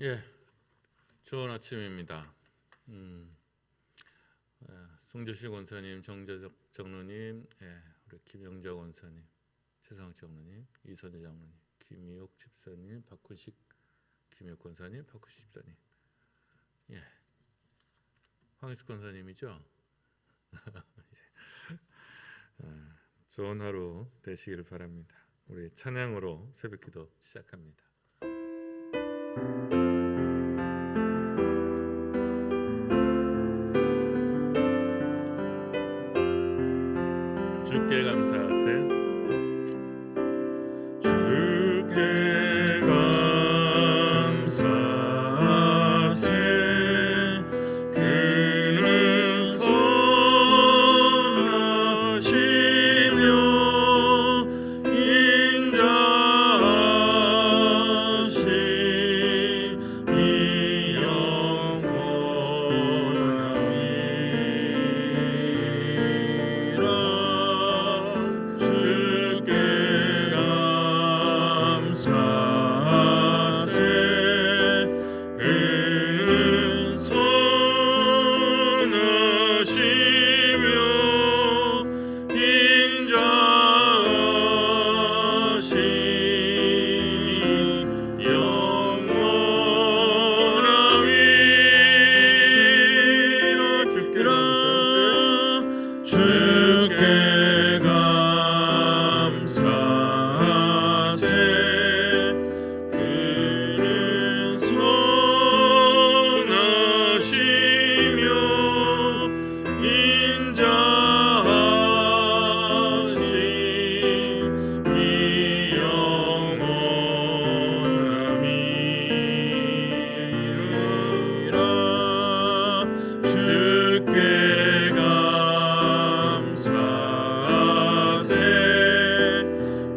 예, 좋은 아침입니다. 송재실 권사님, 정재적 장로님, 우리 김영자 권사님, 최상학 장로님, 이선재 장로님, 김희옥 집사님, 박훈식 김희옥 권사님, 박훈식 집사님, 황희숙 권사님이죠. 좋은 하루 되시기를 바랍니다. 우리 찬양으로 새벽기도 시작합니다. 주께 감사하세. 주께 감사하세. 그는 선하시며 인자하심이 영원함이라. 주께 감사하세. 그는 선하시며 인자하심이 영원함이라. 주께 감사하세. 주께 감사하세. 그는 선하시며 인자하심이 영원함이라. 주께 감사하세.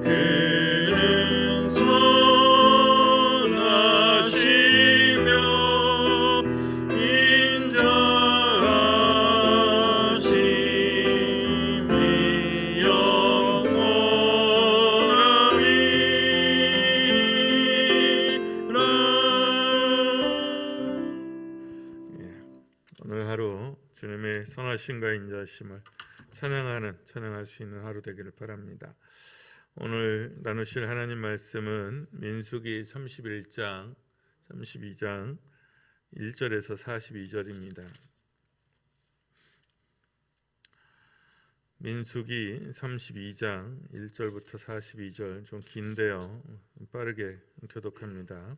그는 선하시며 인자하심이 영원함이라. 오늘 하루 주님의 선하심과 인자하심을 찬양할 수 있는 하루 되기를 바랍니다. 오늘 나누실 하나님 말씀은 민수기 32장 1절에서 42절입니다. 민수기 32장 1절부터 42절 좀 긴데요. 빠르게 교독합니다.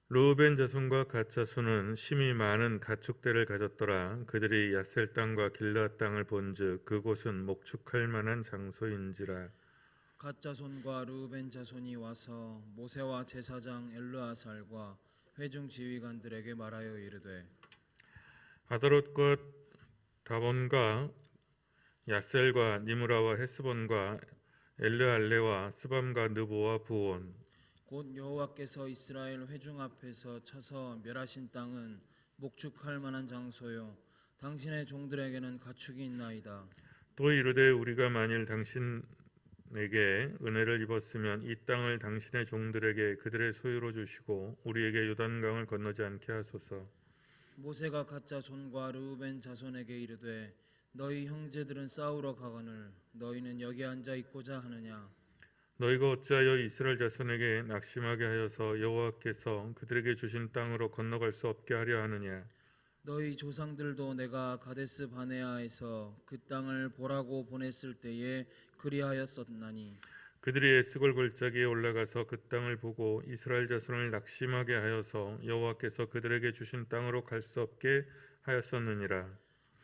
르우벤 자손과 갓 자손은 심히 많은 가축대를 가졌더라. 그들이 야셀 땅과 길르앗 땅을 본즉 그곳은 목축할 만한 장소인지라. 갓 자손과 르우벤 자손이 와서 모세와 제사장 엘르아살과 회중 지휘관들에게 말하여 이르되 아다롯과 다본과 야셀과 니므라와 헤스본과 엘르알레와 스밤과 느보와 부온 곧 여호와께서 이스라엘 회중 앞에서 쳐서 멸하신 땅은 목축할 만한 장소요 당신의 종들에게는 가축이 있나이다. 또 이르되 우리가 만일 당신에게 은혜를 입었으면 이 땅을 당신의 종들에게 그들의 소유로 주시고 우리에게 요단강을 건너지 않게 하소서. 모세가 갓 자손과 르우벤 자손에게 이르되 너희 형제들은 싸우러 가거늘 너희는 여기 앉아 있고자 하느냐. 너희가 어찌하여 이스라엘 자손에게 낙심하게 하여서 여호와께서 그들에게 주신 땅으로 건너갈 수 없게 하려 하느냐. 너희 조상들도 내가 가데스 바네아에서 그 땅을 보라고 보냈을 때에 그리하였었나니 그들이 에스골 골짜기에 올라가서 그 땅을 보고 이스라엘 자손을 낙심하게 하여서 여호와께서 그들에게 주신 땅으로 갈 수 없게 하였었느니라.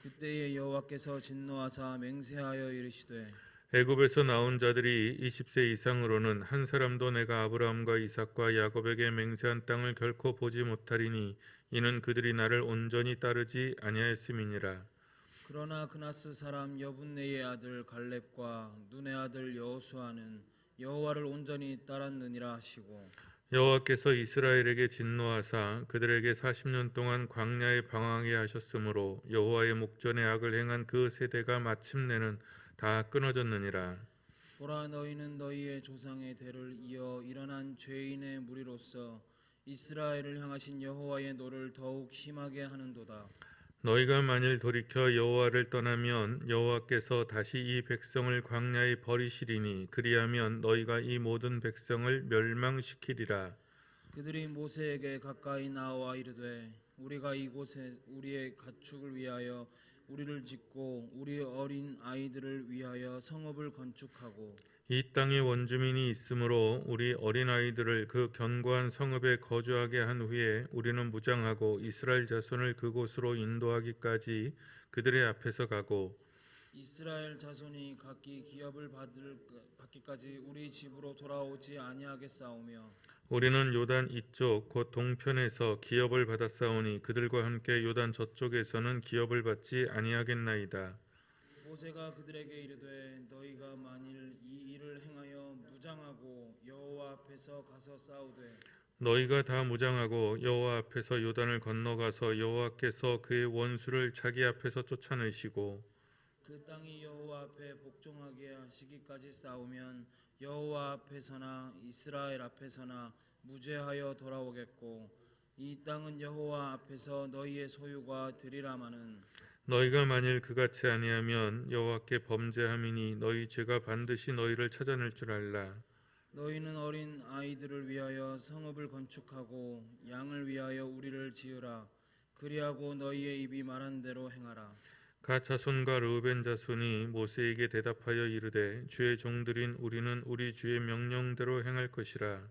그때에 여호와께서 진노하사 맹세하여 이르시되 애굽에서 나온 자들이 20세 이상으로는 한 사람도 내가 아브라함과 이삭과 야곱에게 맹세한 땅을 결코 보지 못하리니 이는 그들이 나를 온전히 따르지 아니하였음이니라. 그러나 그나스 사람 여분네의 아들 갈렙과 눈의 아들 여호수아는 여호와를 온전히 따랐느니라 하시고 여호와께서 이스라엘에게 진노하사 그들에게 40년 동안 광야에 방황하게 하셨으므로 여호와의 목전에 악을 행한 그 세대가 마침내는 다 끊어졌느니라. 보라 너희는 너희의 조상의 대를 이어 일어난 죄인의 무리로서 이스라엘을 향하신 여호와의 노를 더욱 심하게 하는도다. 너희가 만일 돌이켜 여호와를 떠나면 여호와께서 다시 이 백성을 광야에 버리시리니 그리하면 너희가 이 모든 백성을 멸망시키리라. 그들이 모세에게 가까이 나와 이르되 우리가 이곳에 우리의 가축을 위하여 우리를 짓고 우리 어린 아이들을 위하여 성읍을 건축하고 이 땅에 원주민이 있으므로 우리 어린아이들을 그 견고한 성읍에 거주하게 한 후에 우리는 무장하고 이스라엘 자손을 그곳으로 인도하기까지 그들의 앞에서 가고 이스라엘 자손이 각기 기업을 받기까지 우리 집으로 돌아오지 아니하겠사오며 우리는 요단 이쪽 곧 동편에서 기업을 받았사오니 그들과 함께 요단 저쪽에서는 기업을 받지 아니하겠나이다. 모세가 그들에게 이르되 너희가 만일 이 일을 행하여 무장하고 여호와 앞에서 가서 싸우되 너희가 다 무장하고 여호와 앞에서 요단을 건너가서 여호와께서 그의 원수를 자기 앞에서 쫓아내시고 그 땅이 여호와 앞에 복종하게 하시기까지 싸우면 여호와 앞에서나 이스라엘 앞에서나 무죄하여 돌아오겠고 이 땅은 여호와 앞에서 너희의 소유가 되리라마는 너희가 만일 그같이 아니하면 여호와께 범죄함이니 너희 죄가 반드시 너희를 찾아낼 줄 알라. 너희는 어린 아이들을 위하여 성읍을 건축하고 양을 위하여 우리를 지으라. 그리하고 너희의 입이 말한 대로 행하라. 갓 자손과 르우벤 자손이 모세에게 대답하여 이르되 주의 종들인 우리는 우리 주의 명령대로 행할 것이라.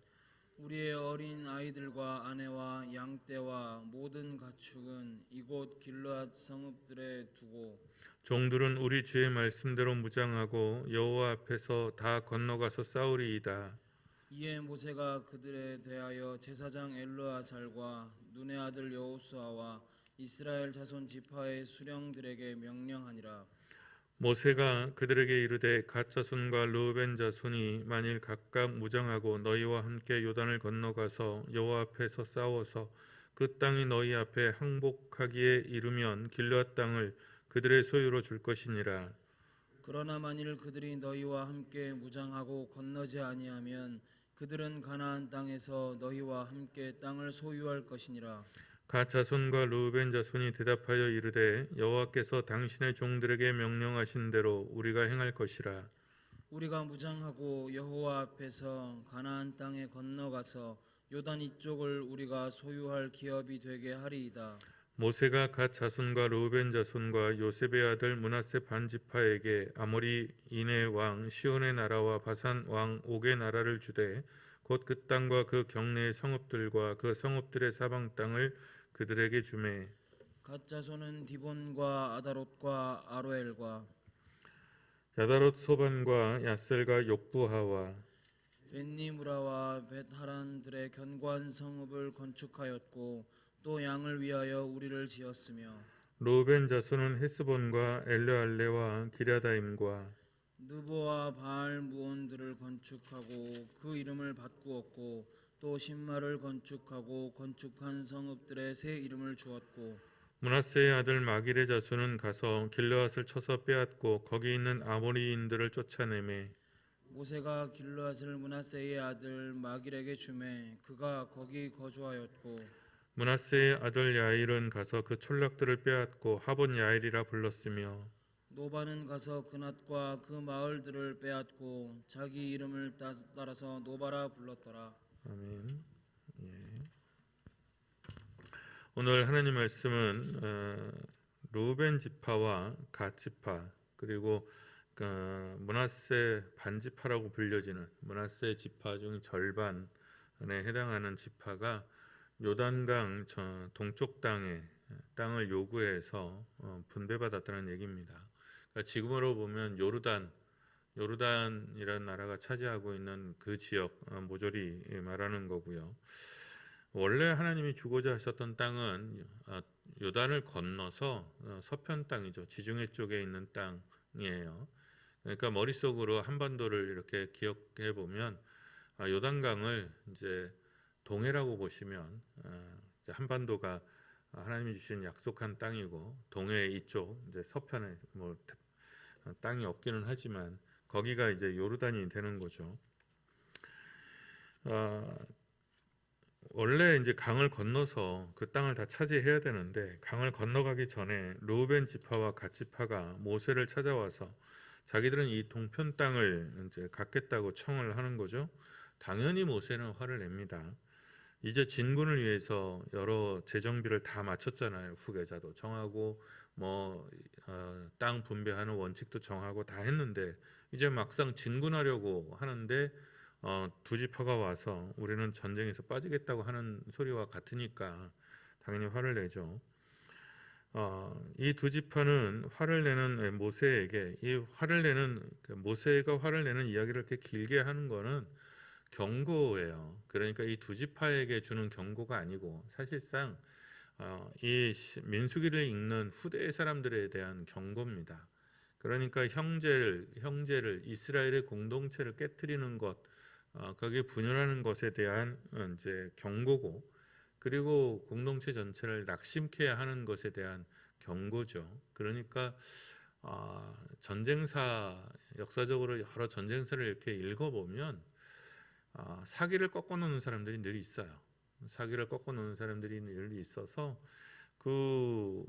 우리의 어린 아이들과 아내와 양떼와 모든 가축은 이곳 길르앗 성읍들에 두고 종들은 우리 주의 말씀대로 무장하고 여호와 앞에서 다 건너가서 싸우리이다. 이에 모세가 그들에 대하여 제사장 엘르아살과 눈의 아들 여호수아와 이스라엘 자손 지파의 수령들에게 명령하니라. 모세가 그들에게 이르되 갓 자손과 르우벤 자손이 만일 각각 무장하고 너희와 함께 요단을 건너가서 여호와 앞에서 싸워서 그 땅이 너희 앞에 항복하기에 이르면 길르앗 땅을 그들의 소유로 줄 것이니라. 그러나 만일 그들이 너희와 함께 무장하고 건너지 아니하면 그들은 가나안 땅에서 너희와 함께 땅을 소유할 것이니라. 갓 자손과 르우벤 자손이 대답하여 이르되 여호와께서 당신의 종들에게 명령하신 대로 우리가 행할 것이라. 우리가 무장하고 여호와 앞에서 가나안 땅에 건너가서 요단 이쪽을 우리가 소유할 기업이 되게 하리이다. 모세가 갓 자손과 르우벤 자손과 요셉의 아들 므낫세 반지파에게 아모리인의 왕 시온의 나라와 바산 왕 옥의 나라를 주되 곧 그 땅과 그 경내의 성읍들과 그 성읍들의 사방 땅을 그들에게 주매 갓 자손은 디본과 아다롯과 아로엘과 야다롯 소반과 야셀과 욕부하와 벳니무라와 벳하란들의 견고한 성읍을 건축하였고 또 양을 위하여 우리를 지었으며 르우벤 자손은 헤스본과 엘르알레와 기랴다임과 느보와 바알 무온들을 건축하고 그 이름을 바꾸었고 또 신마를 건축하고 건축한 성읍들의 새 이름을 주었고 므낫세의 아들 마길의 자손은 가서 길르앗을 쳐서 빼앗고 거기 있는 아모리인들을 쫓아내매 모세가 길르앗을 므낫세의 아들 마길에게 주매 그가 거기 거주하였고 므낫세의 아들 야일은 가서 그 촌락들을 빼앗고 하본 야일이라 불렀으며 노바는 가서 그낫과 그 마을들을 빼앗고 자기 이름을 따라서 노바라 불렀더라. 아멘. 예. 오늘 하나님 말씀은 르우벤 지파와 갓 지파 그리고 므낫세 반지파라고 불려지는 므낫세 지파 중 절반에 해당하는 지파가 요단강 동쪽 땅을 요구해서 분배받았다는 얘기입니다. 그러니까 지금으로 보면 요르단이라는 나라가 차지하고 있는 그 지역 모조리 말하는 거고요. 원래 하나님이 주고자 하셨던 땅은 요단을 건너서 서편 땅이죠. 지중해 쪽에 있는 땅이에요. 그러니까 머릿속으로 한반도를 이렇게 기억해 보면 요단강을 이제 동해라고 보시면 이제 한반도가 하나님이 주신 약속한 땅이고 동해 이쪽 이제 서편에 뭐 땅이 없기는 하지만 거기가 이제 요르단이 되는 거죠. 원래 이제 강을 건너서 그 땅을 다 차지해야 되는데 강을 건너가기 전에 르우벤 지파와 갓 지파가 모세를 찾아와서 자기들은 이 동편 땅을 이제 갖겠다고 청을 하는 거죠. 당연히 모세는 화를 냅니다. 이제 진군을 위해서 여러 재정비를 다 마쳤잖아요. 후계자도 정하고 땅 분배하는 원칙도 정하고 다 했는데 이제 막상 진군하려고 하는데 두 지파가 와서 우리는 전쟁에서 빠지겠다고 하는 소리와 같으니까 당연히 화를 내죠. 이 두 지파는 화를 내는 모세에게 모세가 화를 내는 이야기를 이렇게 길게 하는 거는 경고예요. 그러니까 이 두 지파에게 주는 경고가 아니고 사실상 이 민수기를 읽는 후대 사람들에 대한 경고입니다. 그러니까 형제를 이스라엘의 공동체를 깨뜨리는 것, 거기에 분열하는 것에 대한 이제 경고고, 그리고 공동체 전체를 낙심케 하는 것에 대한 경고죠. 그러니까 전쟁사 역사적으로 여러 전쟁사를 이렇게 읽어보면 사기를 꺾어 놓는 사람들이 늘 있어요. 사기를 꺾어 놓는 사람들이 늘 있어서 그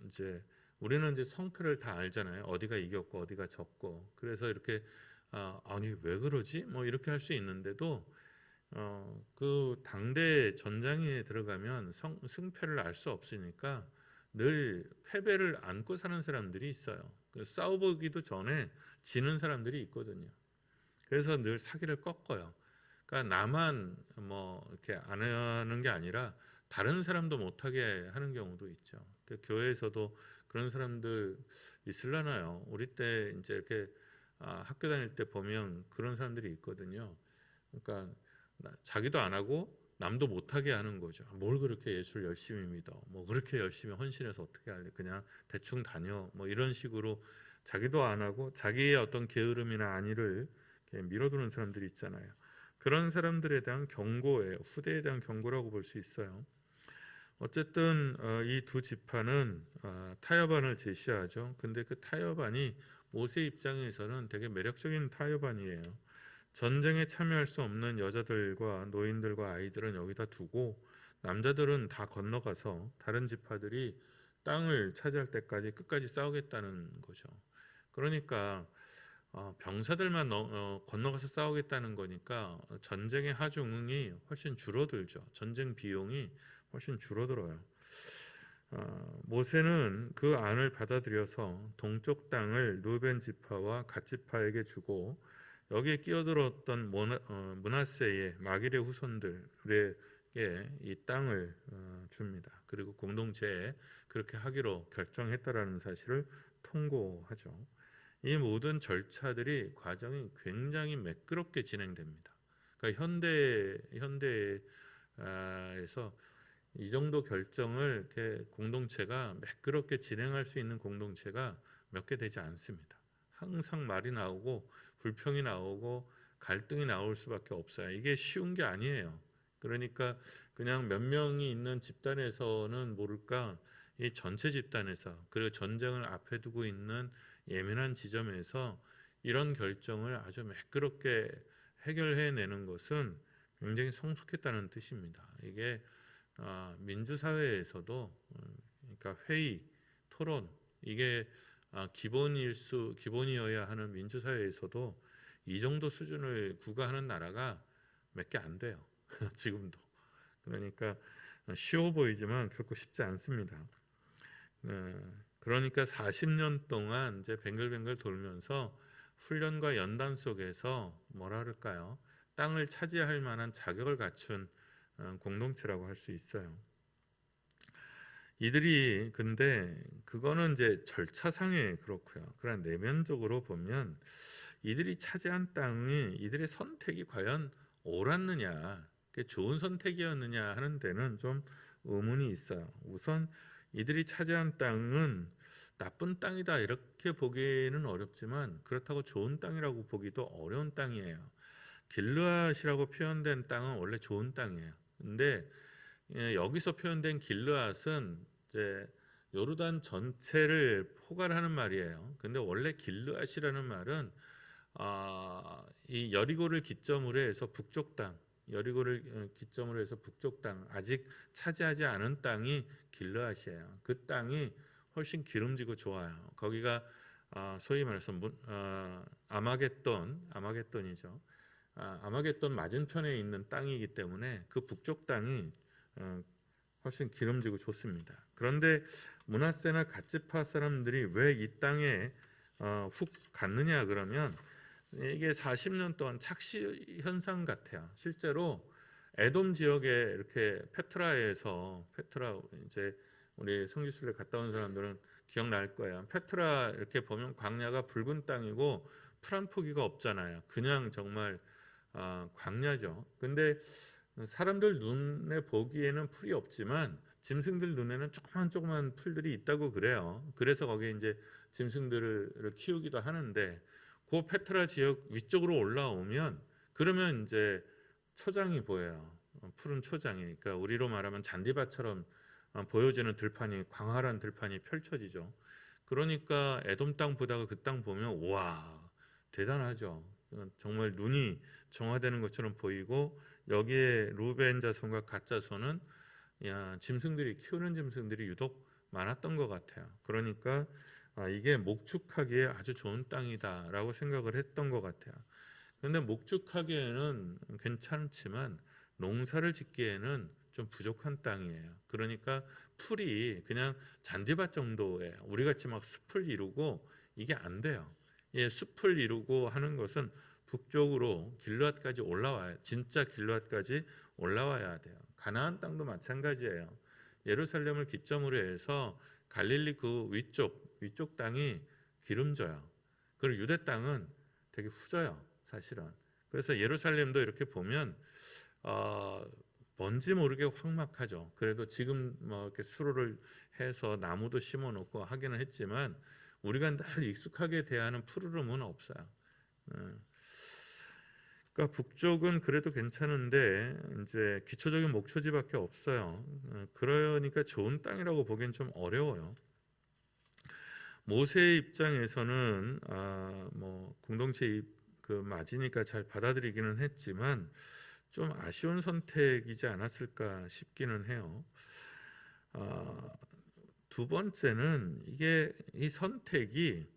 이제 우리는 이제 성패를 다 알잖아요. 어디가 이겼고 어디가 졌고. 그래서 이렇게 아니 왜 그러지? 뭐 이렇게 할 수 있는데도 그 당대 전장에 들어가면 승패를 알 수 없으니까 늘 패배를 안고 사는 사람들이 있어요. 싸워보기도 전에 지는 사람들이 있거든요. 그래서 늘 사기를 꺾어요. 그러니까 나만 뭐 이렇게 안 하는 게 아니라 다른 사람도 못하게 하는 경우도 있죠. 교회에서도 그런 사람들 있을라나요? 우리 때 이제 이렇게 학교 다닐 때 보면 그런 사람들이 있거든요. 그러니까 자기도 안 하고 남도 못하게 하는 거죠. 뭘 그렇게 예수를 열심히 믿어? 뭐 그렇게 열심히 헌신해서 어떻게 할래? 그냥 대충 다녀. 뭐 이런 식으로 자기도 안 하고 자기의 어떤 게으름이나 안위를 이렇게 밀어두는 사람들이 있잖아요. 그런 사람들에 대한 경고예요. 후대에 대한 경고라고 볼 수 있어요. 어쨌든 이 두 지파는 타협안을 제시하죠. 근데 그 타협안이 모세 입장에서는 되게 매력적인 타협안이에요. 전쟁에 참여할 수 없는 여자들과 노인들과 아이들은 여기다 두고 남자들은 다 건너가서 다른 지파들이 땅을 차지할 때까지 끝까지 싸우겠다는 거죠. 그러니까 병사들만 건너가서 싸우겠다는 거니까 전쟁의 하중이 훨씬 줄어들죠. 전쟁 비용이 훨씬 줄어들어요. 모세는 그 안을 받아들여서 동쪽 땅을 루벤 지파와 갓 지파에게 주고 여기에 끼어들었던 므낫세의 마길의 후손들에게 이 땅을 줍니다. 그리고 공동체에 그렇게 하기로 결정했다라는 사실을 통고하죠. 이 모든 절차들이 과정이 굉장히 매끄럽게 진행됩니다. 그러니까 현대에서 이 정도 결정을 이렇게 공동체가 매끄럽게 진행할 수 있는 공동체가 몇 개 되지 않습니다. 항상 말이 나오고 불평이 나오고 갈등이 나올 수밖에 없어요. 이게 쉬운 게 아니에요. 그러니까 그냥 몇 명이 있는 집단에서는 모를까 이 전체 집단에서 그리고 전쟁을 앞에 두고 있는 예민한 지점에서 이런 결정을 아주 매끄럽게 해결해내는 것은 굉장히 성숙했다는 뜻입니다. 이게 민주사회에서도 그러니까 회의, 토론 이게 기본이어야 하는 민주사회에서도 이 정도 수준을 구가하는 나라가 몇 개 안 돼요. 지금도. 그러니까 쉬워 보이지만 결코 쉽지 않습니다. 그러니까 40년 동안 이제 뱅글뱅글 돌면서 훈련과 연단 속에서 뭐라 그럴까요? 땅을 차지할 만한 자격을 갖춘 공동체라고 할 수 있어요. 이들이 근데 그거는 이제 절차상에 그렇고요. 그러나 내면적으로 보면 이들이 차지한 땅이 이들의 선택이 과연 옳았느냐, 좋은 선택이었느냐 하는 데는 좀 의문이 있어요. 우선 이들이 차지한 땅은 나쁜 땅이다 이렇게 보기는 어렵지만 그렇다고 좋은 땅이라고 보기도 어려운 땅이에요. 길르앗이라고 표현된 땅은 원래 좋은 땅이에요. 근데 여기서 표현된 길르앗은 이제 요르단 전체를 포괄하는 말이에요. 근데 원래 길르앗이라는 말은 이 여리고를 기점으로 해서 북쪽 땅, 여리고를 기점으로 해서 북쪽 땅, 아직 차지하지 않은 땅이 길르앗이에요. 그 땅이 훨씬 기름지고 좋아요. 거기가 소위 말해서 아마겟돈이죠. 아마겟돈 맞은편에 있는 땅이기 때문에 그 북쪽 땅이 훨씬 기름지고 좋습니다. 그런데 므낫세나 갓지파 사람들이 왜 이 땅에 훅 갔느냐 그러면 이게 40년 동안 착시 현상 같아요. 실제로 에돔 지역에 이렇게 페트라 이제 우리 성지순례 갔다 온 사람들은 기억날 거예요. 페트라 이렇게 보면 광야가 붉은 땅이고 풀한 포기가 없잖아요. 그냥 정말 광야죠. 근데 사람들 눈에 보기에는 풀이 없지만 짐승들 눈에는 조그만 풀들이 있다고 그래요. 그래서 거기에 이제 짐승들을 키우기도 하는데 그 페트라 지역 위쪽으로 올라오면 그러면 이제 초장이 보여요. 푸른 초장이. 그러니까 우리로 말하면 잔디밭처럼 보여지는 들판이 광활한 들판이 펼쳐지죠. 그러니까 에돔 땅 보다가 그 땅 보면 와 대단하죠. 정말 눈이 정화되는 것처럼 보이고 여기에 루벤 자손과 갓 자손은 짐승들이 키우는 짐승들이 유독 많았던 것 같아요. 그러니까 이게 목축하기에 아주 좋은 땅이다라고 생각을 했던 것 같아요. 그런데 목축하기에는 괜찮지만 농사를 짓기에는 좀 부족한 땅이에요. 그러니까 풀이 그냥 잔디밭 정도예요. 우리 같이 막 숲을 이루고 이게 안 돼요. 숲을 이루고 하는 것은 북쪽으로 길르앗까지 올라와야 진짜 길르앗까지 올라와야 돼요. 가나안 땅도 마찬가지예요. 예루살렘을 기점으로 해서 갈릴리 그 위쪽 땅이 기름져요. 그리고 유대 땅은 되게 후져요, 사실은. 그래서 예루살렘도 이렇게 보면 뭔지 모르게 황막하죠. 그래도 지금 뭐 이렇게 수로를 해서 나무도 심어놓고 하기는 했지만 우리가 늘 익숙하게 대하는 푸르름은 없어요. 그러니까 북쪽은 그래도 괜찮은데 이제 기초적인 목초지밖에 없어요. 그러니까 좋은 땅이라고 보기엔 좀 어려워요. 모세의 입장에서는 뭐 공동체 그 맞이니까 잘 받아들이기는 했지만 좀 아쉬운 선택이지 않았을까 싶기는 해요. 두 번째는 이 선택이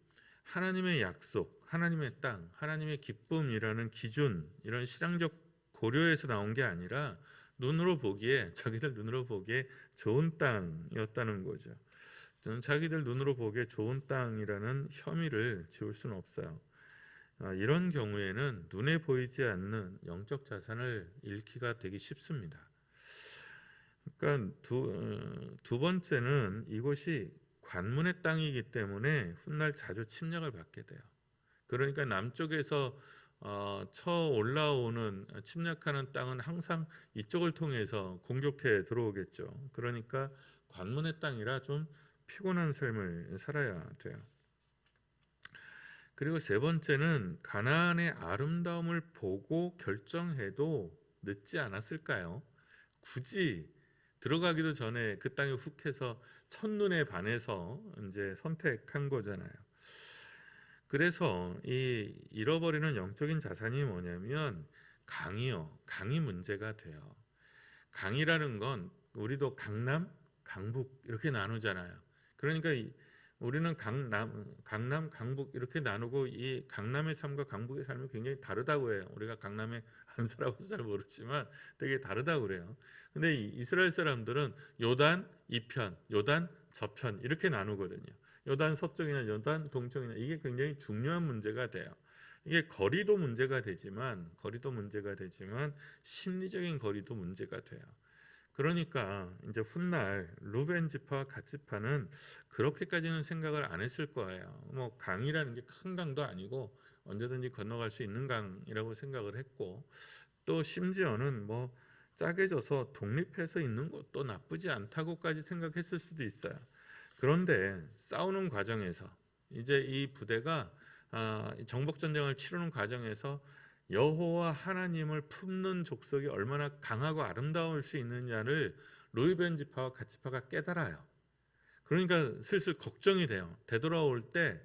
하나님의 약속, 하나님의 땅, 하나님의 기쁨이라는 기준, 이런 신앙적 고려에서 나온 게 아니라 자기들 눈으로 보기에 좋은 땅이었다는 거죠. 저는 자기들 눈으로 보기에 좋은 땅이라는 혐의를 지울 수는 없어요. 이런 경우에는 눈에 보이지 않는 영적 자산을 잃기가 되게 쉽습니다. 그러니까 두 번째는 이곳이 관문의 땅이기 때문에 훗날 자주 침략을 받게 돼요. 그러니까 남쪽에서 올라오는 침략하는 땅은 항상 이쪽을 통해서 공격해 들어오겠죠. 그러니까 관문의 땅이라 좀 피곤한 삶을 살아야 돼요. 그리고 세 번째는 가나안의 아름다움을 보고 결정해도 늦지 않았을까요? 굳이 들어가기도 전에 그 땅에 훅 해서 첫눈에 반해서 이제 선택한 거잖아요. 그래서 이 잃어버리는 영적인 자산이 뭐냐면 강이 문제가 돼요. 강이라는 건 우리도 강남, 강북 이렇게 나누잖아요. 그러니까 우리는 강남, 강북 이렇게 나누고 이 강남의 삶과 강북의 삶이 굉장히 다르다고 해요. 우리가 강남에 안 살아봐서 잘 모르지만 되게 다르다고 그래요. 근데 이스라엘 사람들은 요단 이편, 요단 저편 이렇게 나누거든요. 요단 서쪽이나 요단 동쪽이나 이게 굉장히 중요한 문제가 돼요. 이게 거리도 문제가 되지만 심리적인 거리도 문제가 돼요. 그러니까 이제 훗날 루벤 지파와 갓 지파는 그렇게까지는 생각을 안 했을 거예요. 뭐 강이라는 게 큰 강도 아니고 언제든지 건너갈 수 있는 강이라고 생각을 했고 또 심지어는 뭐 짜게 져서 독립해서 있는 것도 나쁘지 않다고까지 생각했을 수도 있어요. 그런데 싸우는 과정에서 이제 이 부대가 정복 전쟁을 치르는 과정에서 여호와 하나님을 품는 족속이 얼마나 강하고 아름다울 수 있느냐를 루이벤 지파와 갓 지파가 깨달아요. 그러니까 슬슬 걱정이 돼요. 되돌아올 때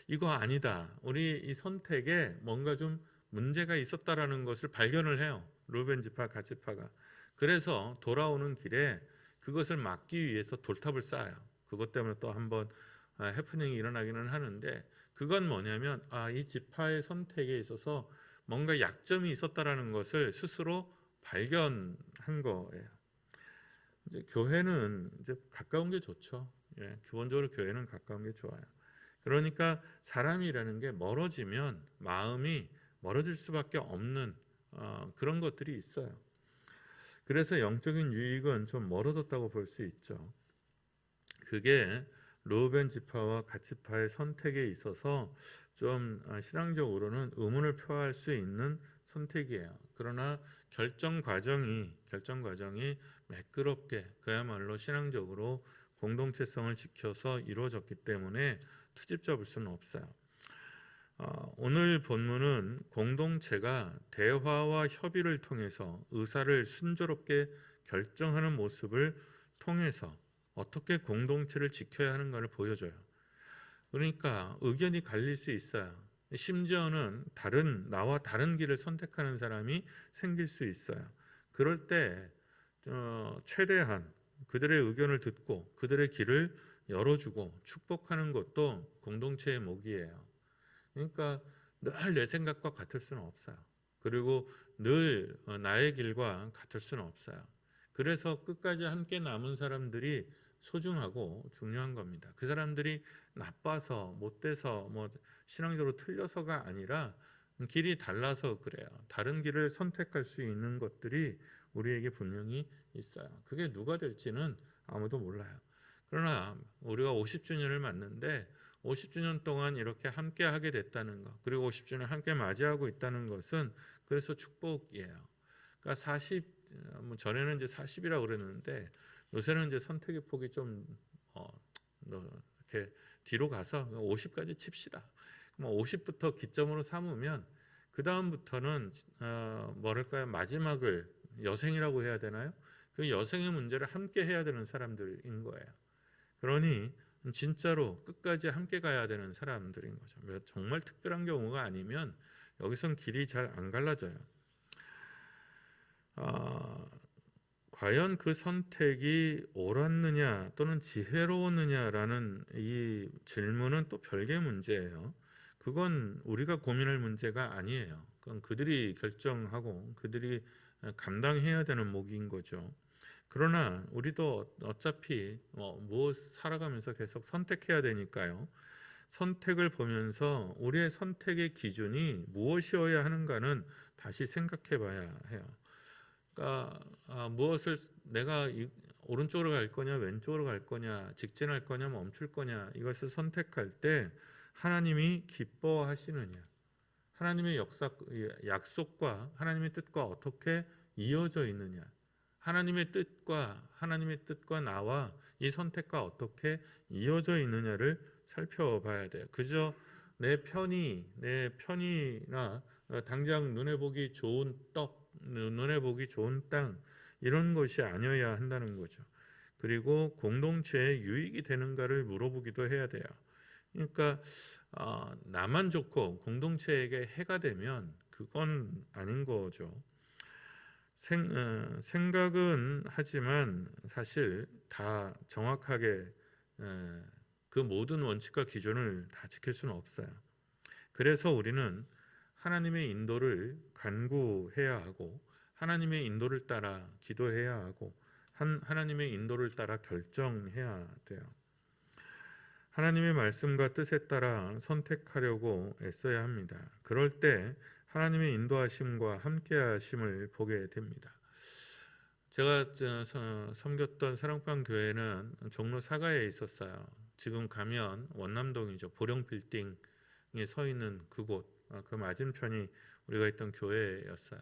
이거 아니다. 우리 이 선택에 뭔가 좀 문제가 있었다라는 것을 발견을 해요. 루벤 지파, 갓 지파가. 그래서 돌아오는 길에 그것을 막기 위해서 돌탑을 쌓아요. 그것 때문에 또 한번 해프닝이 일어나기는 하는데, 그건 뭐냐면 이 지파의 선택에 있어서 뭔가 약점이 있었다라는 것을 스스로 발견한 거예요. 이제 교회는 이제 가까운 게 좋죠. 예, 기본적으로 교회는 가까운 게 좋아요. 그러니까 사람이라는 게 멀어지면 마음이 멀어질 수밖에 없는 그런 것들이 있어요. 그래서 영적인 유익은 좀 멀어졌다고 볼 수 있죠. 그게 르우벤 지파와 갓 지파의 선택에 있어서 좀 신앙적으로는 의문을 표할 수 있는 선택이에요. 그러나 결정 과정이 매끄럽게, 그야말로 신앙적으로 공동체성을 지켜서 이루어졌기 때문에 트집 잡을 수는 없어요. 오늘 본문은 공동체가 대화와 협의를 통해서 의사를 순조롭게 결정하는 모습을 통해서 어떻게 공동체를 지켜야 하는가를 보여줘요. 그러니까 의견이 갈릴 수 있어요. 심지어는 나와 다른 길을 선택하는 사람이 생길 수 있어요. 그럴 때 최대한 그들의 의견을 듣고 그들의 길을 열어주고 축복하는 것도 공동체의 목이에요. 그러니까 늘 내 생각과 같을 수는 없어요. 그리고 늘 나의 길과 같을 수는 없어요. 그래서 끝까지 함께 남은 사람들이 소중하고 중요한 겁니다. 그 사람들이 나빠서 못돼서 뭐 신앙적으로 틀려서가 아니라 길이 달라서 그래요. 다른 길을 선택할 수 있는 것들이 우리에게 분명히 있어요. 그게 누가 될지는 아무도 몰라요. 그러나 우리가 50주년을 맞는데 50주년 동안 이렇게 함께 하게 됐다는 것, 그리고 50주년 함께 맞이하고 있다는 것은 그래서 축복이에요. 그러니까 전에는 이제 40이라고 그랬는데 요새는 이제 선택의 폭이 좀 이렇게 뒤로 가서 50까지 칩시다. 50부터 기점으로 삼으면 그 다음부터는 뭐랄까요, 마지막을 여생이라고 해야 되나요? 그 여생의 문제를 함께 해야 되는 사람들인 거예요. 그러니 진짜로 끝까지 함께 가야 되는 사람들인 거죠. 정말 특별한 경우가 아니면 여기선 길이 잘 안 갈라져요. 과연 그 선택이 옳았느냐 또는 지혜로웠느냐라는 이 질문은 또 별개의 문제예요. 그건 우리가 고민할 문제가 아니에요. 그건 그들이 결정하고 그들이 감당해야 되는 몫인 거죠. 그러나 우리도 어차피 살아가면서 계속 선택해야 되니까요. 선택을 보면서 우리의 선택의 기준이 무엇이어야 하는가는 다시 생각해 봐야 해요. 그러니까 무엇을 내가 오른쪽으로 갈 거냐 왼쪽으로 갈 거냐 직진할 거냐 멈출 거냐 이것을 선택할 때 하나님이 기뻐하시느냐, 하나님의 약속과 하나님의 뜻과 어떻게 이어져 있느냐, 하나님의 뜻과 나와 이 선택과 어떻게 이어져 있느냐를 살펴봐야 돼요. 그저 내 편이나 당장 눈에 보기 좋은 눈에 보기 좋은 땅, 이런 것이 아니어야 한다는 거죠. 그리고 공동체에 유익이 되는가를 물어보기도 해야 돼요. 그러니까 나만 좋고 공동체에게 해가 되면 그건 아닌 거죠. 생각은 하지만 사실 다 정확하게 그 모든 원칙과 기준을 다 지킬 수는 없어요. 그래서 우리는 하나님의 인도를 간구해야 하고 하나님의 인도를 따라 기도해야 하고 하나님의 인도를 따라 결정해야 돼요. 하나님의 말씀과 뜻에 따라 선택하려고 애써야 합니다. 그럴 때 하나님의 인도하심과 함께하심을 보게 됩니다. 제가 섬겼던 사랑방 교회는 종로 사가에 있었어요. 지금 가면 원남동이죠. 보령 빌딩이 서 있는 그곳, 그 맞은편이 우리가 있던 교회였어요.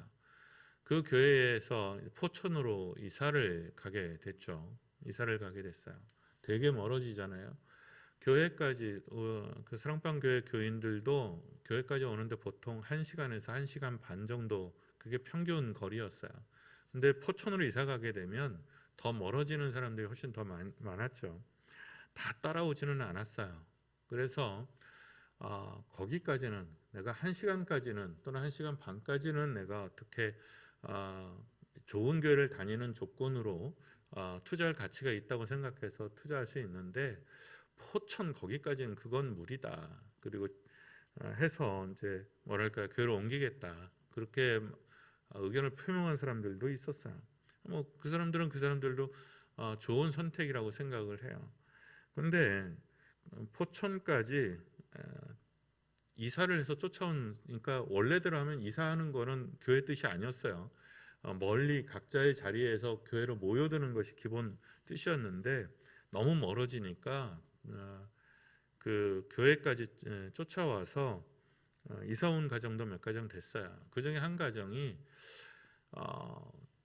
그 교회에서 포천으로 이사를 가게 됐죠. 이사를 가게 됐어요. 되게 멀어지잖아요. 교회까지 그 사랑방 교회 교인들도 교회까지 오는데 보통 1시간에서 1시간 반 정도, 그게 평균 거리였어요. 근데 포천으로 이사 가게 되면 더 멀어지는 사람들이 훨씬 더 많았죠. 다 따라오지는 않았어요. 그래서 거기까지는 내가 1시간까지는 또는 1시간 반까지는 내가 어떻게 좋은 교회를 다니는 조건으로 투자할 가치가 있다고 생각해서 투자할 수 있는데, 포천 거기까지는 그건 무리다. 그리고 해서 이제 뭐랄까 교회를 옮기겠다, 그렇게 의견을 표명한 사람들도 있었어요. 뭐 그 사람들은 그 사람들도 좋은 선택이라고 생각을 해요. 근데 포천까지 이사를 해서 쫓아오니까, 원래대로 하면 이사하는 거는 교회 뜻이 아니었어요. 멀리 각자의 자리에서 교회로 모여드는 것이 기본 뜻이었는데, 너무 멀어지니까 그 교회까지 쫓아와서 이사 온 가정도 몇 가정 됐어요. 그 중에 한 가정이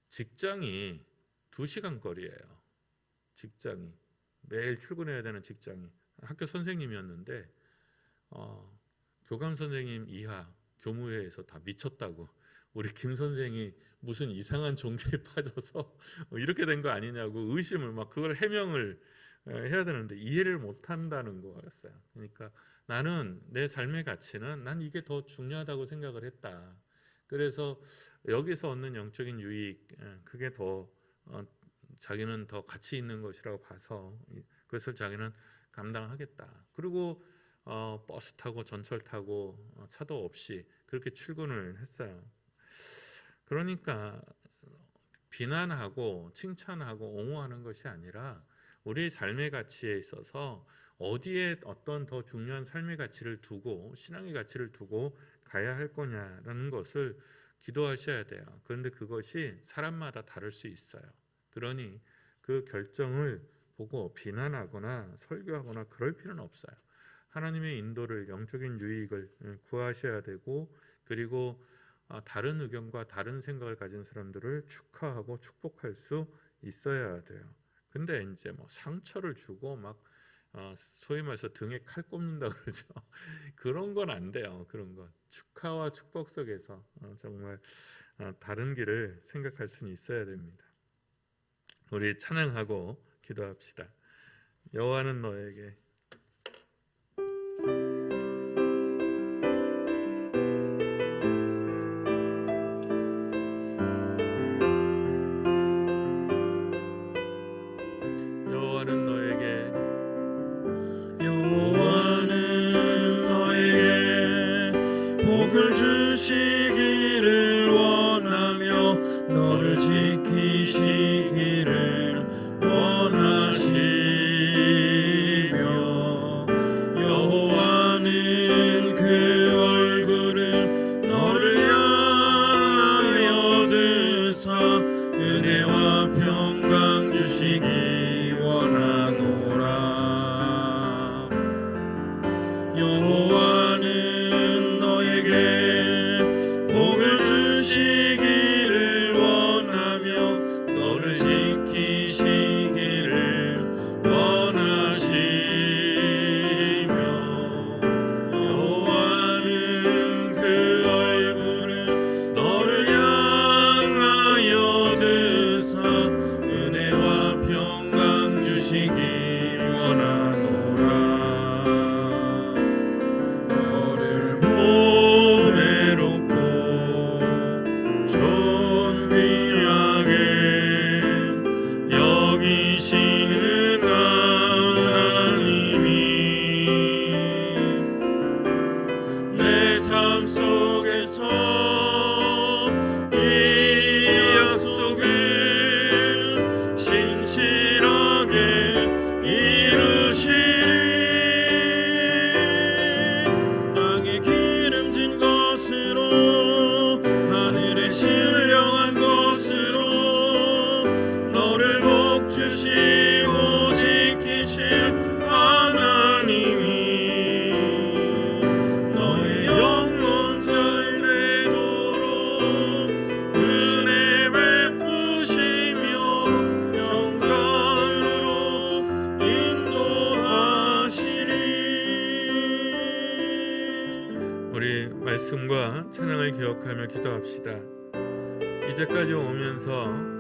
직장이 2시간 거리예요. 직장이 매일 출근해야 되는 직장이 학교 선생님이었는데, 교감 선생님 이하 교무회에서 다 미쳤다고, 우리 김 선생이 무슨 이상한 종교에 빠져서 이렇게 된 거 아니냐고 의심을, 막 그걸 해명을 해야 되는데 이해를 못 한다는 거였어요. 그러니까 나는 내 삶의 가치는, 난 이게 더 중요하다고 생각을 했다. 그래서 여기서 얻는 영적인 유익, 그게 더 자기는 더 가치 있는 것이라고 봐서 그것을 자기는 감당하겠다. 그리고 버스 타고 전철 타고 차도 없이 그렇게 출근을 했어요. 그러니까 비난하고 칭찬하고 옹호하는 것이 아니라, 우리 삶의 가치에 있어서 어디에 어떤 더 중요한 삶의 가치를 두고, 신앙의 가치를 두고 가야 할 거냐라는 것을 기도하셔야 돼요. 그런데 그것이 사람마다 다를 수 있어요. 그러니 그 결정을 보고 비난하거나 설교하거나 그럴 필요는 없어요. 하나님의 인도를, 영적인 유익을 구하셔야 되고, 그리고 다른 의견과 다른 생각을 가진 사람들을 축하하고 축복할 수 있어야 돼요. 근데 이제 뭐 상처를 주고 막 소위 말해서 등에 칼 꼽는다 그러죠. 그런 건 안 돼요. 그런 건 축하와 축복 속에서 정말 다른 길을 생각할 수는 있어야 됩니다. 우리 찬양하고 기도합시다. 여호와는 너에게 복을 주시기를 원하며 너를 지키시기를 원하시며, 여호와는 그 얼굴을 너를 향하여 드사 은혜와 평강 주시기 원하노라. 여호와는 너에게 복을 주시기를 원하며 너를 지키시기를 원하시며, 여호와는 그 얼굴을 너를 향하여 드사 은혜와 평강 주시기 원하노라. 여기시는 하나님이 내 삶 속에서 이 약속을 신실하게 이루시리. 땅에 기름진 것으로 하늘에 신령한 것으로 너를 주시고 지키실 하나님이 너의 영혼 잘 되도록 은혜 베푸시며 평강으로 인도하시리. 우리 말씀과 찬양을 기억하며 기도합시다. 이제까지 오면서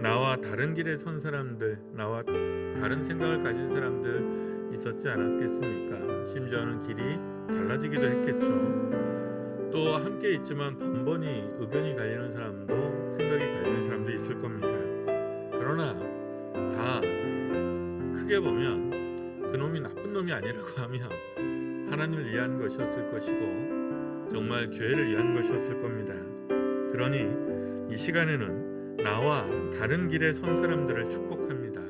나와 다른 길에 선 사람들, 나와 다른 생각을 가진 사람들 있었지 않았겠습니까? 심지어는 길이 달라지기도 했겠죠. 또 함께 있지만 번번이 의견이 갈리는 사람도, 생각이 갈리는 사람도 있을 겁니다. 그러나 다 크게 보면 그놈이 나쁜 놈이 아니라고 하면 하나님을 위한 것이었을 것이고 정말 교회를 위한 것이었을 겁니다. 그러니 이 시간에는 나와 다른 길에 선 사람들을 축복합니다.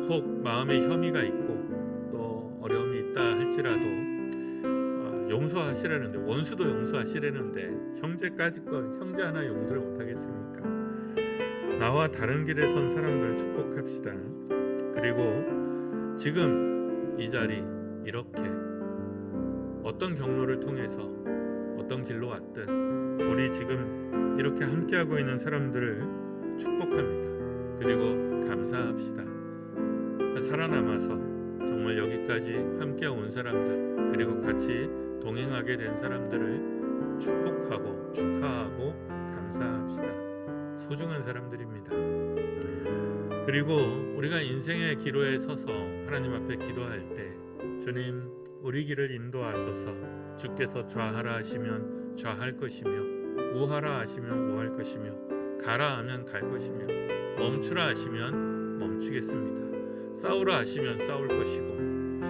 혹 마음에 혐의가 있고 또 어려움이 있다 할지라도 용서하시라는데, 원수도 용서하시라는데 형제 하나 용서를 못하겠습니까? 나와 다른 길에 선 사람들 축복합시다. 그리고 지금 이 자리 이렇게 어떤 경로를 통해서 어떤 길로 왔든 우리 지금 이렇게 함께하고 있는 사람들을 축복합니다. 그리고 감사합시다. 살아남아서 정말 여기까지 함께 온 사람들, 그리고 같이 동행하게 된 사람들을 축복하고 축하하고 감사합시다. 소중한 사람들입니다. 그리고 우리가 인생의 기로에 서서 하나님 앞에 기도할 때 주님 우리 길을 인도하소서, 주께서 좌하라 하시면 좌할 것이며 우하라 하시면 우할 것이며 가라 하면 갈 것이며 멈추라 하시면 멈추겠습니다. 싸우라 하시면 싸울 것이고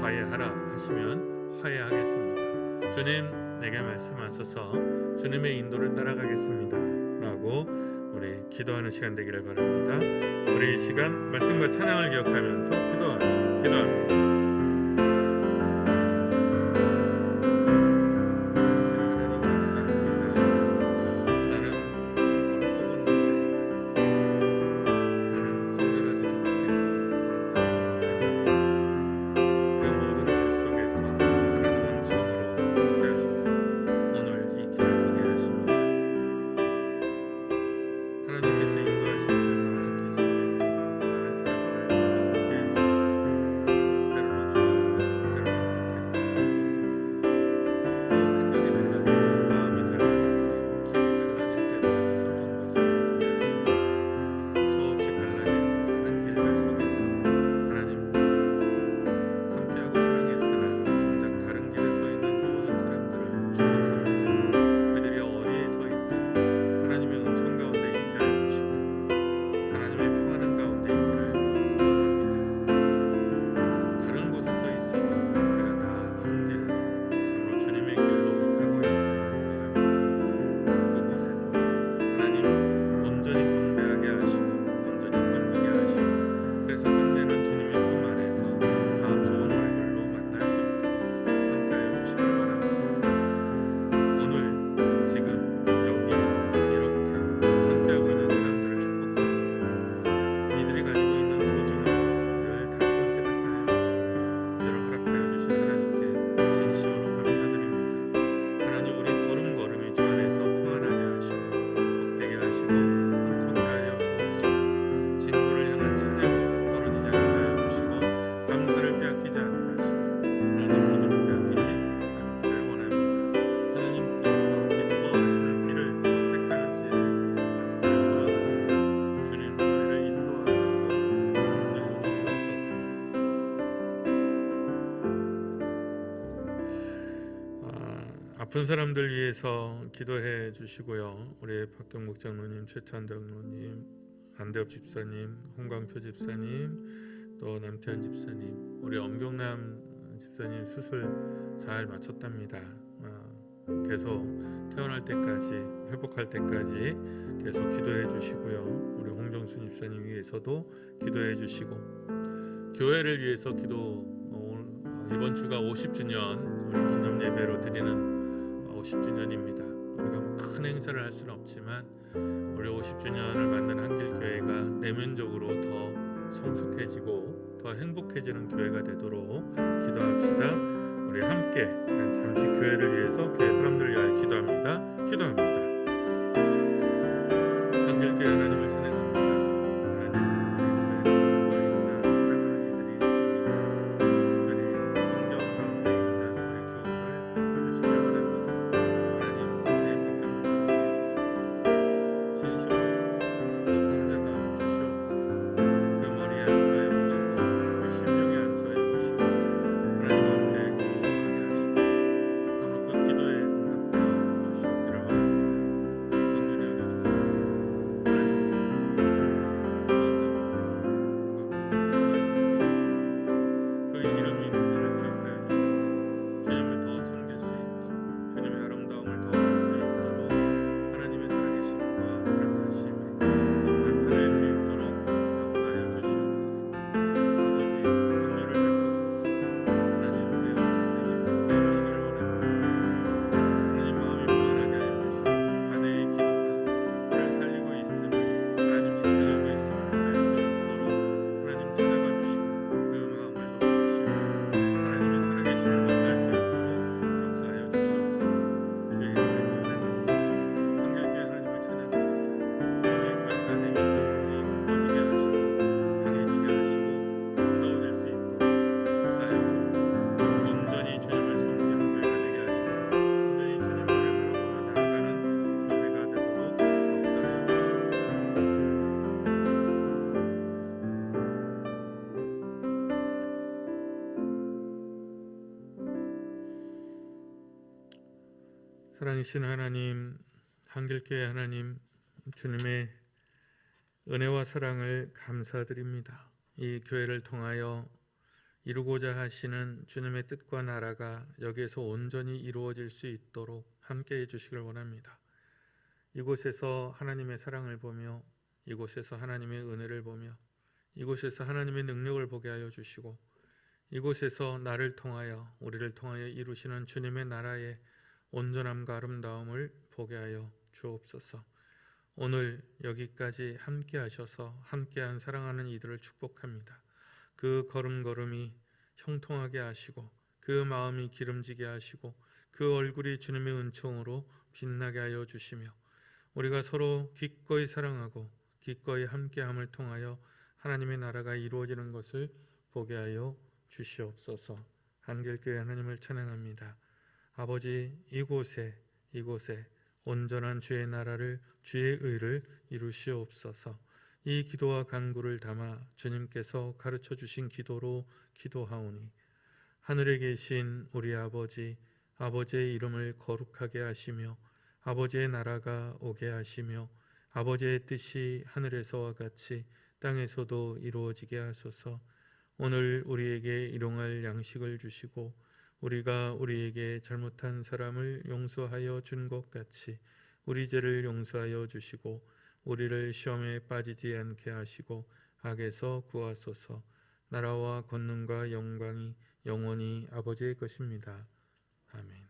화해하라 하시면 화해하겠습니다. 주님 내게 말씀하소서, 주님의 인도를 따라가겠습니다 라고 우리 기도하는 시간 되기를 바랍니다. 우리 이 시간 말씀과 찬양을 기억하면서 기도합니다. 사랑하시는 하나님 감사합니다. 나는 참 어리석었는데, 나는 성결하지도 못했고 거룩하지도 못했는데 그 모든 길 속에서 하나님은 전으로 함께 하셔서 오늘 이 길을 보게 하십니다. 하나님께서 인도하신 그 많은 길 속에서 많은 사람들과 함께 했습니다. 때로는 좋았고 때로는 행복했고 기뻤습니다. 또 생각이 달라지고 마음이 달라져서 길이 달라진 때도 있었던 것을 주님이 아십니다. 수없이 갈라진 많은 길들 속에서 하나님 함께하고 사랑했으나 정작 다른 길에 서 있는 모든 사람들을 축복합니다. 그들이 어디에 서 있든 하나님의 은총 가운데 있게 하여 주시고 하나님의 평안한 가운데 있기를 소망합니다. 다른 곳에 서 있어도 우리가 다 한 길로 정말 주님의 길로 가고 있음을 우리가 믿습니다. 그곳에서도 하나님 온전히 경배하게 하시고 온전히 섬기게 하시고 그래서 끝내는 주님의 품 안에서 다 좋은 얼굴로 만날 수 있도록 함께하여 주시길 바랍니다. 오늘 지금 여기 이렇게 함께하고 있는 사람들을 축복합니다. 이들이 가지고 있는 소중함을 늘 다시금 깨닫게 하여 주시고 이대로 허락하여 주신 하나님께 진심으로 감사드립니다. 하나님 우리 걸음걸음이 주 안에서 평안하게 하시고 복되게 하시고 힘좋게 하여 주옵소서. 진노를 향한 찬양을 떨어지지 않게 하여 주시고 감사를 빼앗기지 않게 하시고 하나님 기도를 빼앗기지 않기를 원합니다. 하나님께서 기뻐하시는 길을 선택하는 지혜를 받기를 소망합니다. 주님 우리를 인도하시고 함께해 주시옵소서. 아픈 사람들 위해서 기도해 주시고요. 우리 박경목 장로님, 최찬 장로님, 안대엽 집사님, 홍광표 집사님, 또 남태현 집사님, 우리 엄경남 집사님 수술 잘 마쳤답니다. 계속 퇴원할 때까지, 회복할 때까지 계속 기도해 주시고요. 우리 홍정순 집사님 위해서도 기도해 주시고 교회를 위해서 이번 주가 50주년 우리 기념 예배로 드리는 50주년입니다. 우리가 큰 행사를 할 수는 없지만 우리 50주년을 맞는 한길교회가 내면적으로 더 성숙해지고 더 행복해지는 교회가 되도록 기도합시다. 우리 함께 잠시 교회를 위해서, 교회 사람들을 위하여 기도합니다. 한길교회 하나님을 찬양합니다. 하나님 우리 교회에 죽고 있는 사랑하는 이들이 있습니다. 특별히 환경 가운데 있는 우리 교우들 살펴주시길 바랍니다. 진심으로 직접 찾아가 주시옵소서. 그 머리에 안수하여 주시고 그 심령에 안수하여 주시고 하나님 앞에 기도하게 사랑이신 하나님, 한길교회 하나님, 주님의 은혜와 사랑을 감사드립니다. 이 교회를 통하여 이루고자 하시는 주님의 뜻과 나라가 여기에서 온전히 이루어질 수 있도록 함께해 주시길 원합니다. 이곳에서 하나님의 사랑을 보며, 이곳에서 하나님의 은혜를 보며, 이곳에서 하나님의 능력을 보게 하여 주시고, 이곳에서 나를 통하여, 우리를 통하여 이루시는 주님의 나라의 온전함과 아름다움을 보게 하여 주옵소서. 오늘 여기까지 함께 하셔서 함께한 사랑하는 이들을 축복합니다. 그 걸음걸음이 형통하게 하시고, 그 마음이 기름지게 하시고, 그 얼굴이 주님의 은총으로 빛나게 하여 주시며, 우리가 서로 기꺼이 사랑하고 기꺼이 함께함을 통하여 하나님의 나라가 이루어지는 것을 보게 하여 주시옵소서. 한길교회 하나님을 찬양합니다. 아버지, 이곳에 온전한 주의 나라를, 주의 의를 이루시옵소서. 이 기도와 간구를 담아 주님께서 가르쳐 주신 기도로 기도하오니, 하늘에 계신 우리 아버지, 아버지의 이름을 거룩하게 하시며 아버지의 나라가 오게 하시며 아버지의 뜻이 하늘에서와 같이 땅에서도 이루어지게 하소서. 오늘 우리에게 일용할 양식을 주시고, 우리가 우리에게 잘못한 사람을 용서하여 준 것 같이 우리 죄를 용서하여 주시고, 우리를 시험에 빠지지 않게 하시고 악에서 구하소서. 나라와 권능과 영광이 영원히 아버지의 것입니다. 아멘.